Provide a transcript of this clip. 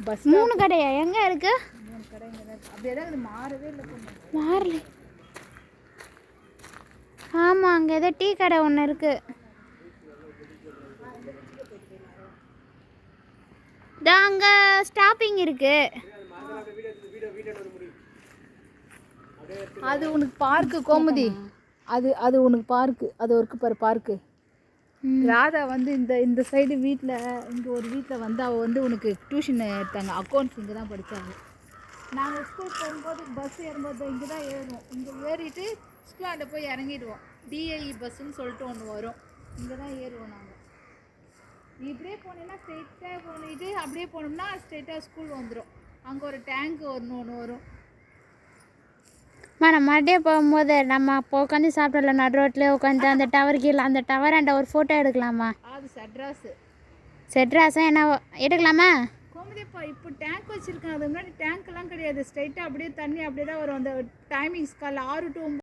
Bus 3 கடையா எங்கே இருக்கு? 3 கடை இங்கே தான் அப்படியே தான். இது மாறவே இல்லை பொண்ணு. மாறல. ஆமாம், அங்கே ஏதோ டீ கடை ஒன்று இருக்குது. இதோ அங்கே ஸ்டாப்பிங் இருக்குது. அது உனக்கு பார்க்கு கோமுதி. அது உனக்கு பார்க்கு. அது ஒர்க்கு பாரு பார்க்கு. ராதா வந்து இந்த சைடு வீட்டில் இங்கே ஒரு வீட்டில் வந்து அவள் வந்து உனக்கு டியூஷன் எடுத்தாங்க. அக்கௌண்ட்ஸ் இங்கே தான் படித்தாங்க. நாங்கள் ஸ்கூல் போகும்போது பஸ் ஏறும்போது இங்கே தான் ஏறுவோம். இங்கே ஏறிட்டு ஸ்கூலாண்ட போய் இறங்கிடுவோம். டிஐஇ பஸ்ஸுன்னு சொல்லிட்டு ஒன்று வரும். இங்கே தான் ஏறுவோம் நாங்கள். இப்படியே போனீங்கன்னா ஸ்ட்ரெயிட்டாக போனிட்டு அப்படியே போனோம்னா ஸ்ட்ரெயிட்டாக ஸ்கூல் வந்துடும். அங்கே ஒரு டேங்க் ஒன்று வரும். நம்ம மறுபடியும் போகும்போது நம்ம அப்போ உட்காந்து சாப்பிடல, நடு ரோட்டில் உட்காந்து அந்த டவர் கீழே அந்த டவராண்ட ஒரு ஃபோட்டோ எடுக்கலாமா? அது செட்ராஸு. செட்ராஸா என்ன எடுக்கலாமா? கோமதிப்பா இப்போ டேங்க் வச்சுருக்கேன். அது முன்னாடி டேங்க்லாம் கிடையாது. ஸ்ட்ரைட்டாக அப்படியே தண்ணி அப்படியே தான் வரும். அந்த டைமிங்ஸ் காலைல 6 to 9.